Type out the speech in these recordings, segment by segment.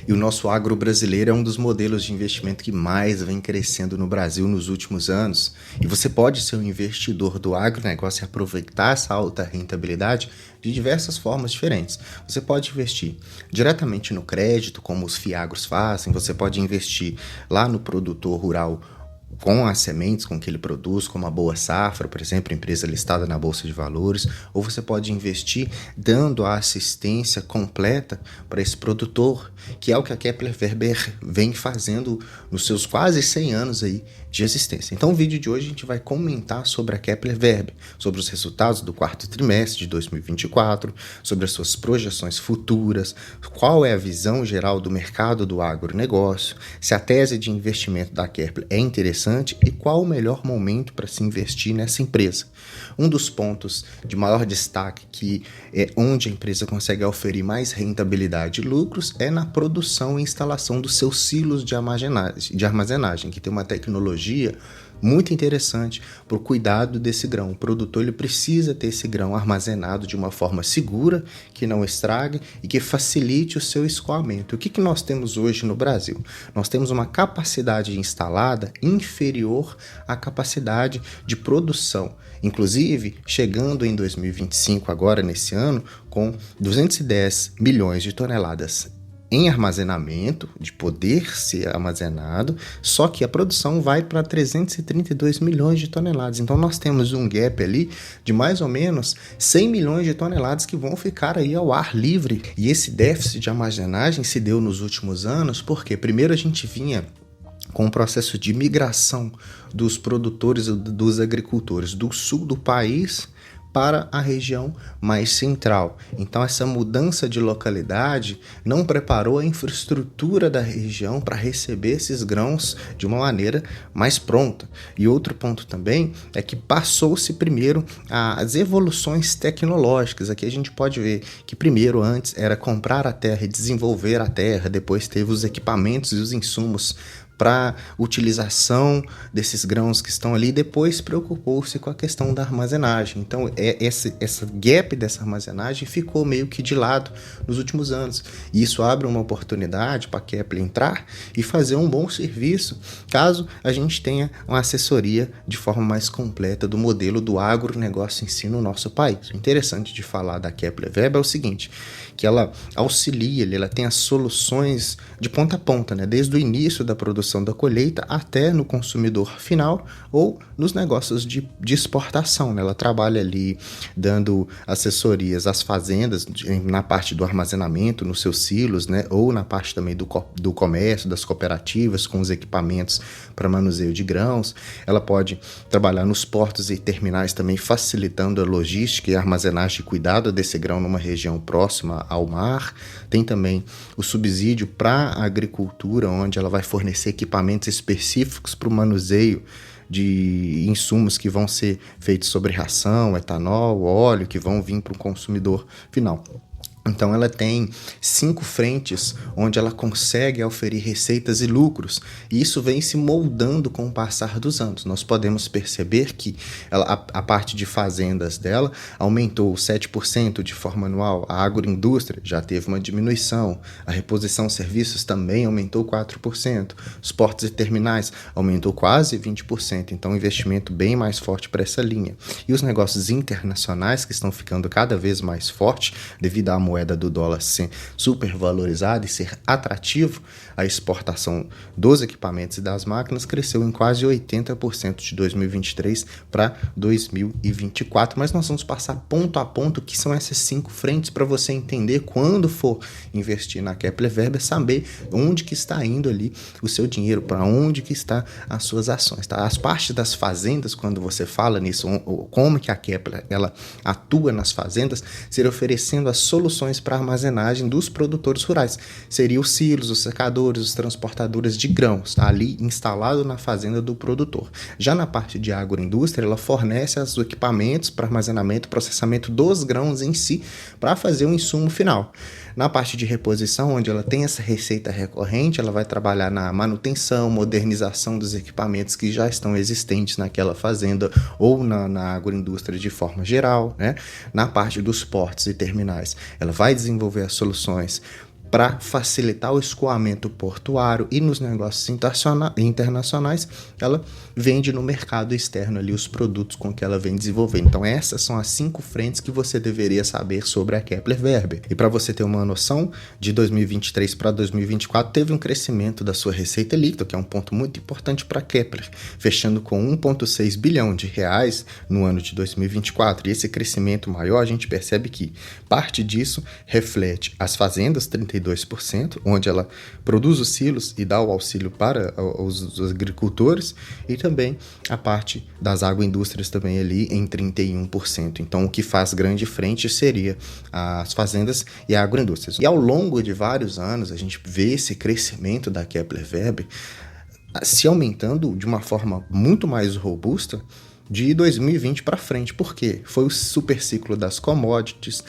E o nosso agro brasileiro é um dos modelos de investimento que mais vem crescendo no Brasil nos últimos anos. E você pode ser um investidor do agronegócio e aproveitar essa alta rentabilidade de diversas formas diferentes. Você pode investir diretamente no crédito, como os fiagros fazem. Você pode investir lá no produtor rural com as sementes com que ele produz, como a Boa Safra, por exemplo, empresa listada na Bolsa de Valores, ou você pode investir dando a assistência completa para esse produtor, que é o que a Kepler Weber vem fazendo nos seus quase 100 anos aí de existência. Então, no vídeo de hoje a gente vai comentar sobre a Kepler Weber, sobre os resultados do quarto trimestre de 2024, sobre as suas projeções futuras, qual é a visão geral do mercado do agronegócio, se a tese de investimento da Kepler é interessante e qual o melhor momento para se investir nessa empresa. Um dos pontos de maior destaque, que é onde a empresa consegue oferir mais rentabilidade e lucros, é na produção e instalação dos seus silos de armazenagem, que tem uma tecnologia muito interessante para o cuidado desse grão. O produtor ele precisa ter esse grão armazenado de uma forma segura, que não estrague e que facilite o seu escoamento. O que nós temos hoje no Brasil? Nós temos uma capacidade instalada inferior à capacidade de produção. Inclusive, chegando em 2025, agora nesse ano, com 210 milhões de toneladas em armazenamento, de poder ser armazenado, só que a produção vai para 332 milhões de toneladas. Então nós temos um gap ali de mais ou menos 100 milhões de toneladas que vão ficar aí ao ar livre. E esse déficit de armazenagem se deu nos últimos anos porque primeiro a gente vinha com o processo de migração dos produtores e dos agricultores do sul do país para a região mais central. Então essa mudança de localidade não preparou a infraestrutura da região para receber esses grãos de uma maneira mais pronta. E outro ponto também é que passou-se primeiro as evoluções tecnológicas. Aqui a gente pode ver que primeiro antes era comprar a terra e desenvolver a terra, depois teve os equipamentos e os insumos para utilização desses grãos que estão ali, depois preocupou-se com a questão da armazenagem. Então, essa gap dessa armazenagem ficou meio que de lado nos últimos anos. E isso abre uma oportunidade para a Kepler entrar e fazer um bom serviço, caso a gente tenha uma assessoria de forma mais completa do modelo do agronegócio em si no nosso país. O interessante de falar da Kepler Weber é o seguinte, que ela auxilia, ela tem as soluções de ponta a ponta, né? Desde o início da produção da colheita até no consumidor final ou nos negócios de exportação, né? Ela trabalha ali dando assessorias às fazendas na parte do armazenamento, nos seus silos, né? Ou na parte também do comércio, das cooperativas, com os equipamentos para manuseio de grãos. Ela pode trabalhar nos portos e terminais também, facilitando a logística e a armazenagem e cuidado desse grão numa região próxima ao mar. Tem também o subsídio para a agricultura, onde ela vai fornecer equipamentos específicos para o manuseio de insumos que vão ser feitos sobre ração, etanol, óleo, que vão vir para o consumidor final. Então ela tem 5 frentes onde ela consegue oferir receitas e lucros, e isso vem se moldando com o passar dos anos. Nós podemos perceber que a parte de fazendas dela aumentou 7% de forma anual, a agroindústria já teve uma diminuição, a reposição de serviços também aumentou 4%, os portos e terminais aumentou quase 20%, então um investimento bem mais forte para essa linha. E os negócios internacionais que estão ficando cada vez mais fortes devido à moeda do dólar ser super valorizada e ser atrativo, a exportação dos equipamentos e das máquinas cresceu em quase 80% de 2023 para 2024. Mas nós vamos passar ponto a ponto que são essas 5 frentes para você entender quando for investir na Kepler Weber, saber onde que está indo ali o seu dinheiro, para onde que está as suas ações. Tá? As partes das fazendas, quando você fala nisso, como que a Kepler ela atua nas fazendas, seria oferecendo as soluções para armazenagem dos produtores rurais. Seriam os silos, os secadores, os transportadores de grãos, tá? Ali instalado na fazenda do produtor. Já na parte de agroindústria, ela fornece os equipamentos para armazenamento e processamento dos grãos em si, para fazer o insumo final. Na parte de reposição, onde ela tem essa receita recorrente, ela vai trabalhar na manutenção, modernização dos equipamentos que já estão existentes naquela fazenda ou na agroindústria de forma geral, né? Na parte dos portos e terminais, ela ela vai desenvolver as soluções para facilitar o escoamento portuário e nos negócios internacionais, ela vende no mercado externo ali os produtos com que ela vem desenvolvendo. Então essas são as 5 frentes que você deveria saber sobre a Kepler Weber. E para você ter uma noção, de 2023 para 2024 teve um crescimento da sua receita líquida, que é um ponto muito importante para a Kepler, fechando com 1,6 bilhão de reais no ano de 2024. E esse crescimento maior, a gente percebe que parte disso reflete as fazendas, 32%, onde ela produz os silos e dá o auxílio para os agricultores, e também a parte das agroindústrias também ali em 31%. Então, o que faz grande frente seria as fazendas e a agroindústria. E ao longo de vários anos, a gente vê esse crescimento da Kepler Weber se aumentando de uma forma muito mais robusta de 2020 para frente. Por quê? Foi o super ciclo das commodities,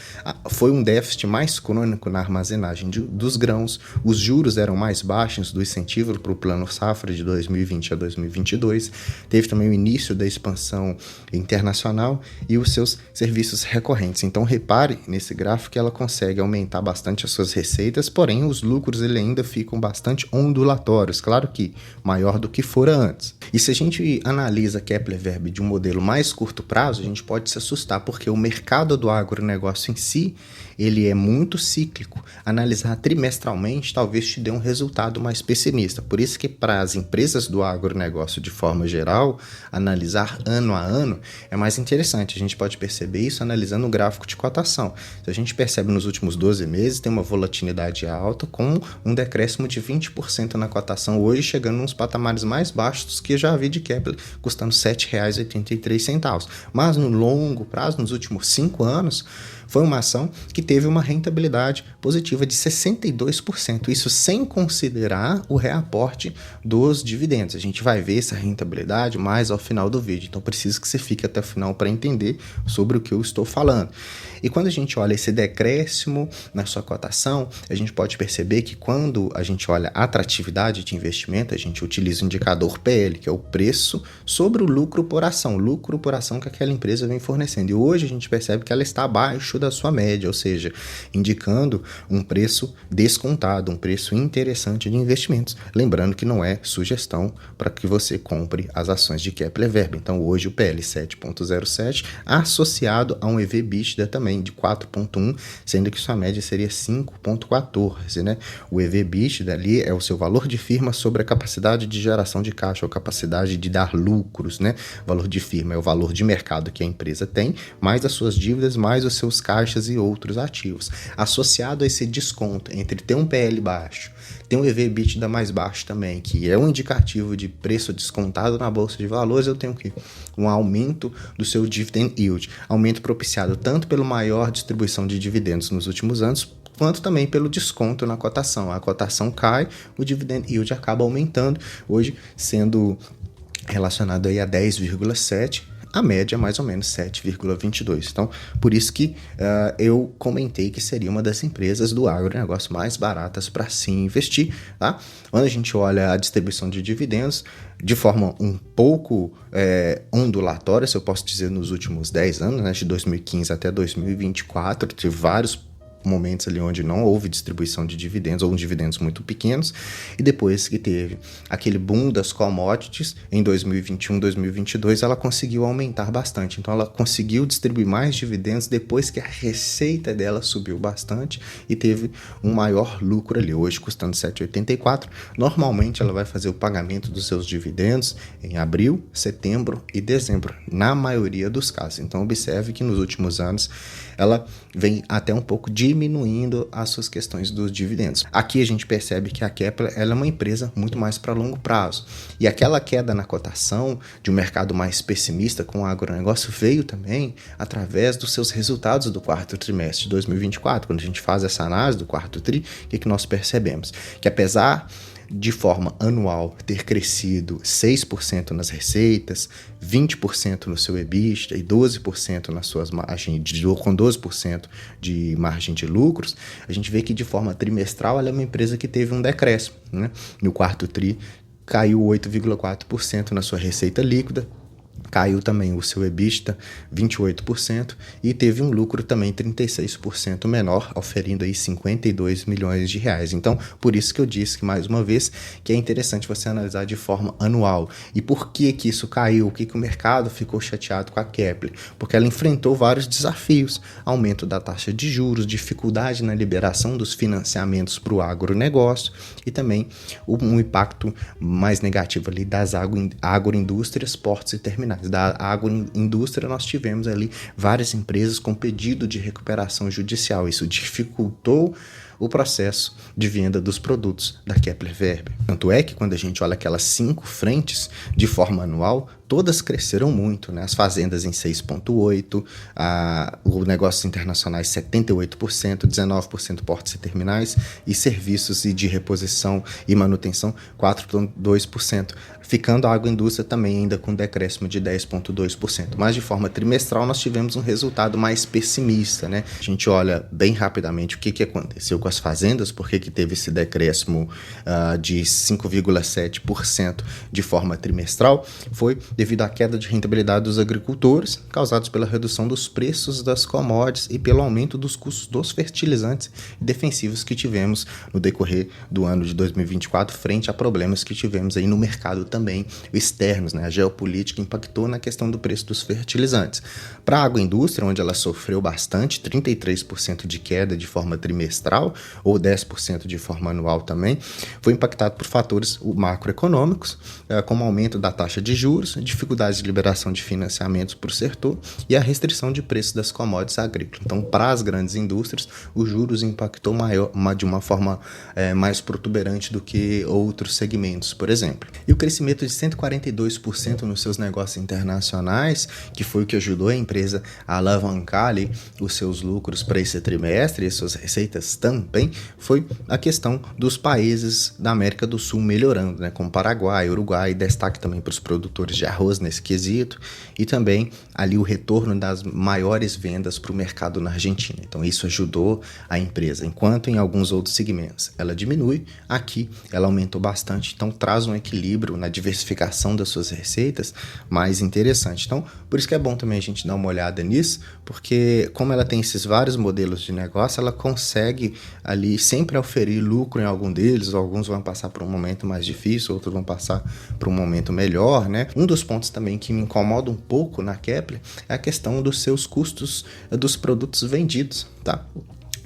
foi um déficit mais crônico na armazenagem dos grãos, os juros eram mais baixos do incentivo para o Plano Safra de 2020 a 2022, teve também o início da expansão internacional e os seus serviços recorrentes. Então repare nesse gráfico que ela consegue aumentar bastante as suas receitas, porém os lucros ele ainda ficam bastante ondulatórios, claro que maior do que fora antes. E se a gente analisa a Kepler Weber de um modelo mais curto prazo, a gente pode se assustar, porque o mercado do agronegócio em si, ele é muito cíclico. Analisar trimestralmente talvez te dê um resultado mais pessimista. Por isso que para as empresas do agronegócio de forma geral, analisar ano a ano é mais interessante. A gente pode perceber isso analisando o gráfico de cotação. Se a gente percebe nos últimos 12 meses, tem uma volatilidade alta com um decréscimo de 20% na cotação, hoje chegando nos patamares mais baixos que eu já vi de Kepler, custando R$ 7,83. Mas no longo prazo, nos últimos 5 anos, foi uma ação que teve uma rentabilidade positiva de 62%, isso sem considerar o reaporte dos dividendos. A gente vai ver essa rentabilidade mais ao final do vídeo, então preciso que você fique até o final para entender sobre o que eu estou falando. E quando a gente olha esse decréscimo na sua cotação, a gente pode perceber que quando a gente olha a atratividade de investimento, a gente utiliza o indicador PL, que é o preço sobre o lucro por ação que aquela empresa vem fornecendo. E hoje a gente percebe que ela está abaixo da sua média, ou seja, indicando um preço descontado, um preço interessante de investimentos. Lembrando que não é sugestão para que você compre as ações de Kepler Weber. Então hoje o PL 7,07 associado a um EV/EBITDA também de 4,1, sendo que sua média seria 5,14, né? O EV/EBITDA ali é o seu valor de firma sobre a capacidade de geração de caixa, ou capacidade de dar lucros, né? O valor de firma é o valor de mercado que a empresa tem, mais as suas dívidas, mais os seus caixas e outros ativos. Associado a esse desconto entre ter um PL baixo, ter um EV/EBITDA mais baixo também, que é um indicativo de preço descontado na Bolsa de Valores, eu tenho que um aumento do seu dividend yield, aumento propiciado tanto pela maior distribuição de dividendos nos últimos anos, quanto também pelo desconto na cotação. A cotação cai, o dividend yield acaba aumentando, hoje sendo relacionado aí a 10,7%, a média é mais ou menos 7,22. Então, por isso que eu comentei que seria uma das empresas do agronegócio mais baratas para se investir, tá? Quando a gente olha a distribuição de dividendos, de forma um pouco ondulatória, se eu posso dizer, nos últimos 10 anos, né, de 2015 até 2024, tive vários momentos ali onde não houve distribuição de dividendos ou dividendos muito pequenos, e depois que teve aquele boom das commodities em 2021, 2022, ela conseguiu aumentar bastante. Então ela conseguiu distribuir mais dividendos depois que a receita dela subiu bastante e teve um maior lucro ali, hoje custando 7,84. Normalmente ela vai fazer o pagamento dos seus dividendos em abril, setembro e dezembro, na maioria dos casos. Então observe que nos últimos anos ela vem até um pouco diminuindo as suas questões dos dividendos. Aqui a gente percebe que a Kepler ela é uma empresa muito mais para longo prazo. E aquela queda na cotação de um mercado mais pessimista com o agronegócio veio também através dos seus resultados do quarto trimestre de 2024. Quando a gente faz essa análise do quarto tri, o que nós percebemos? Que apesar de forma anual ter crescido 6% nas receitas, 20% no seu EBITDA e 12% nas suas margens, com 12% de margem de lucros, a gente vê que de forma trimestral ela é uma empresa que teve um decréscimo, né? No quarto tri caiu 8,4% na sua receita líquida, Caiu também o seu EBITDA 28% e teve um lucro também 36% menor, oferindo aí 52 milhões de reais. Então, por isso que eu disse que, mais uma vez, que é interessante você analisar de forma anual. E por que que isso caiu? O que que o mercado ficou chateado com a Kepler? Porque ela enfrentou vários desafios: aumento da taxa de juros, dificuldade na liberação dos financiamentos para o agronegócio e também um impacto mais negativo ali das agroindústrias, portos e terminais. Da agroindústria, nós tivemos ali várias empresas com pedido de recuperação judicial. Isso dificultou o processo de venda dos produtos da Kepler Weber. Tanto é que quando a gente olha aquelas 5 frentes de forma anual, todas cresceram muito, né? As fazendas em 6,8%, os negócios internacionais 78%, 19% portos e terminais, e serviços e de reposição e manutenção 4,2%, ficando a agroindústria também ainda com decréscimo de 10,2%. Mas de forma trimestral nós tivemos um resultado mais pessimista, né? A gente olha bem rapidamente o que aconteceu com as fazendas, por que teve esse decréscimo de 5,7% de forma trimestral, foi devido à queda de rentabilidade dos agricultores, causados pela redução dos preços das commodities e pelo aumento dos custos dos fertilizantes e defensivos que tivemos no decorrer do ano de 2024, frente a problemas que tivemos aí no mercado também externos, né? A geopolítica impactou na questão do preço dos fertilizantes. Para a agroindústria, onde ela sofreu bastante, 33% de queda de forma trimestral, ou 10% de forma anual também, foi impactado por fatores macroeconômicos, como aumento da taxa de juros, dificuldades de liberação de financiamentos para o setor e a restrição de preços das commodities agrícolas. Então, para as grandes indústrias, os juros impactou de uma forma mais protuberante do que outros segmentos, por exemplo. E o crescimento de 142% nos seus negócios internacionais, que foi o que ajudou a empresa a alavancar ali os seus lucros para esse trimestre e suas receitas também, foi a questão dos países da América do Sul melhorando, né, como Paraguai, Uruguai, destaque também para os produtores de arroz nesse quesito, e também ali o retorno das maiores vendas para o mercado na Argentina. Então isso ajudou a empresa, enquanto em alguns outros segmentos ela diminui, aqui ela aumentou bastante, então traz um equilíbrio na diversificação das suas receitas mais interessante. Então, por isso que é bom também a gente dar uma olhada nisso, porque como ela tem esses vários modelos de negócio, ela consegue ali sempre oferir lucro em algum deles, alguns vão passar por um momento mais difícil, outros vão passar por um momento melhor, né? Um dos pontos também que me incomoda um pouco na Kepler é a questão dos seus custos dos produtos vendidos, tá?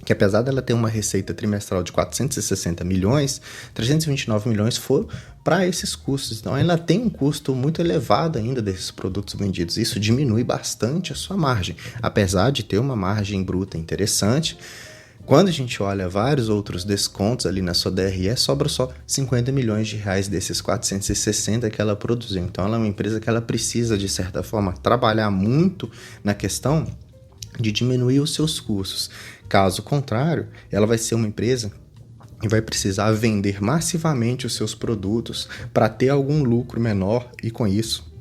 Que apesar dela ter uma receita trimestral de 460 milhões, 329 milhões foram para esses custos. Então, ela tem um custo muito elevado ainda desses produtos vendidos. Isso diminui bastante a sua margem, apesar de ter uma margem bruta interessante. Quando a gente olha vários outros descontos ali na sua DRE, sobra só 50 milhões de reais desses 460 que ela produziu. Então, ela é uma empresa que ela precisa, de certa forma, trabalhar muito na questão de diminuir os seus custos. Caso contrário, ela vai ser uma empresa que vai precisar vender massivamente os seus produtos para ter algum lucro menor e, com isso,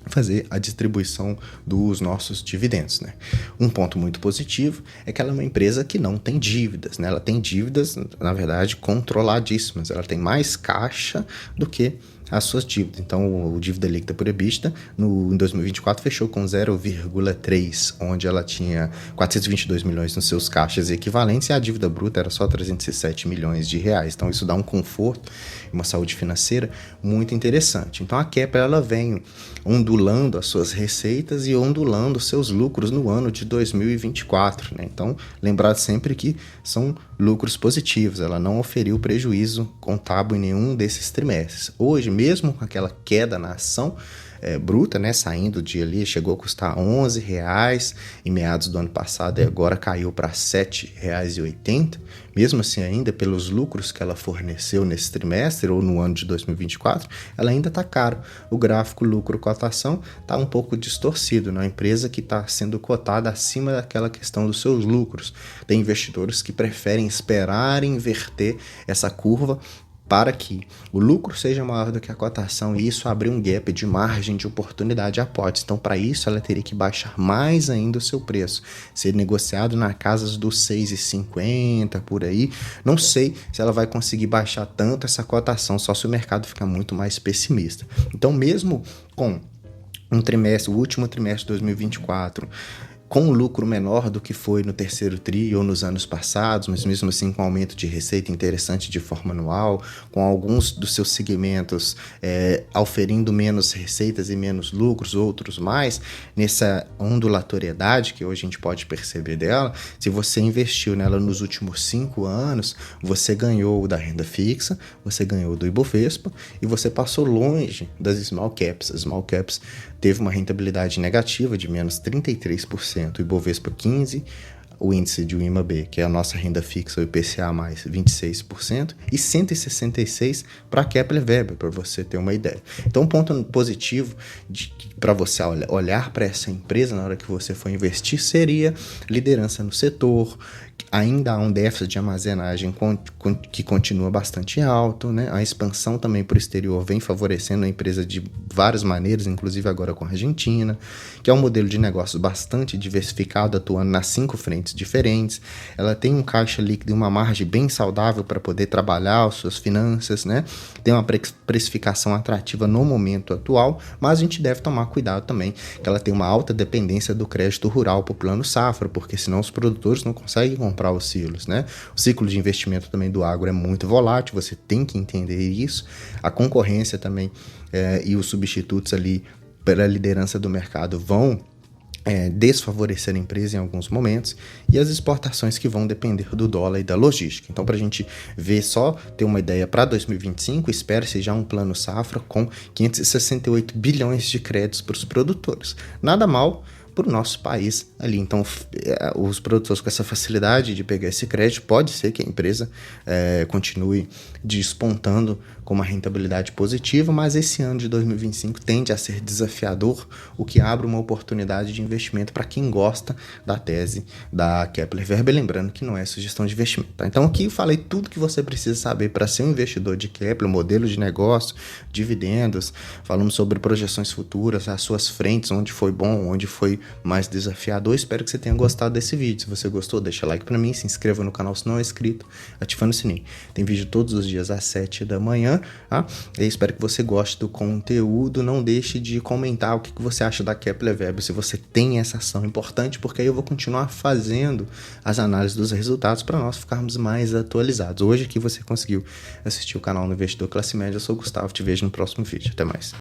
fazer a distribuição dos nossos dividendos, né? Um ponto muito positivo é que ela é uma empresa que não tem dívidas, né? Ela tem dívidas, na verdade, controladíssimas. Ela tem mais caixa do que as suas dívidas. Então, o dívida líquida por EBITDA em 2024 fechou com 0,3, onde ela tinha 422 milhões nos seus caixas equivalentes e a dívida bruta era só 307 milhões de reais. Então, isso dá um conforto e uma saúde financeira muito interessante. Então, a Kepler ela vem ondulando as suas receitas e ondulando os seus lucros no ano de 2024, né? Então, lembrar sempre que são lucros positivos, ela não oferiu prejuízo contábil em nenhum desses trimestres. Hoje, mesmo com aquela queda na ação bruta, né, saindo de ali, chegou a custar R$11 em meados do ano passado e agora caiu para R$7,80, mesmo assim ainda pelos lucros que ela forneceu nesse trimestre ou no ano de 2024, ela ainda está caro. O gráfico lucro-cotação está um pouco distorcido, né? Uma empresa que está sendo cotada acima daquela questão dos seus lucros. Tem investidores que preferem esperar inverter essa curva para que o lucro seja maior do que a cotação e isso abrir um gap de margem de oportunidade a aportes. Então, para isso, ela teria que baixar mais ainda o seu preço, ser negociado na casa dos 6,50 por aí. Não sei se ela vai conseguir baixar tanto essa cotação, só se o mercado ficar muito mais pessimista. Então, mesmo com o último trimestre de 2024, com um lucro menor do que foi no terceiro tri ou nos anos passados, mas mesmo assim com aumento de receita interessante de forma anual, com alguns dos seus segmentos auferindo menos receitas e menos lucros, outros mais, nessa ondulatoriedade que hoje a gente pode perceber dela. Se você investiu nela nos últimos 5 anos, você ganhou da renda fixa, você ganhou do Ibovespa e você passou longe das small caps. As small caps teve uma rentabilidade negativa de menos 33%, o Ibovespa 15%, o índice de IMAB, que é a nossa renda fixa, o IPCA+, 26%, e 166% para a Kepler Weber, para você ter uma ideia. Então, um ponto positivo para você olhar para essa empresa na hora que você for investir seria liderança no setor. Ainda há um déficit de armazenagem que continua bastante alto, né? A expansão também para o exterior vem favorecendo a empresa de várias maneiras, inclusive agora com a Argentina, que é um modelo de negócio bastante diversificado, atuando nas 5 frentes diferentes. Ela tem um caixa líquido e uma margem bem saudável para poder trabalhar as suas finanças, né? Tem uma precificação atrativa no momento atual, mas a gente deve tomar cuidado também, que ela tem uma alta dependência do crédito rural para o plano safra, porque senão os produtores não conseguem comprar os silos, né? O ciclo de investimento também do agro é muito volátil, você tem que entender isso. A concorrência também e os substitutos ali pela liderança do mercado vão desfavorecer a empresa em alguns momentos, e as exportações que vão depender do dólar e da logística. Então, para a gente ver só, ter uma ideia para 2025, espera-se já um plano safra com 568 bilhões de créditos para os produtores. Nada mal para o nosso país ali. Então, os produtores com essa facilidade de pegar esse crédito, pode ser que a empresa continue despontando com uma rentabilidade positiva, mas esse ano de 2025 tende a ser desafiador, o que abre uma oportunidade de investimento para quem gosta da tese da Kepler Weber, lembrando que não é sugestão de investimento. Tá? Então, aqui eu falei tudo que você precisa saber para ser um investidor de Kepler, modelo de negócio, dividendos, falamos sobre projeções futuras, as suas frentes, onde foi bom, onde foi mais desafiador. Espero que você tenha gostado desse vídeo. Se você gostou, deixa like para mim, se inscreva no canal se não é inscrito, ativando o sininho. Tem vídeo todos os dias às 7 da manhã, tá? Eu espero que você goste do conteúdo. Não deixe de comentar o que você acha da Kepler Weber, se você tem essa ação importante, porque aí eu vou continuar fazendo as análises dos resultados para nós ficarmos mais atualizados. Hoje aqui você conseguiu assistir o canal no Investidor Classe Média. Eu sou o Gustavo, te vejo no próximo vídeo. Até mais.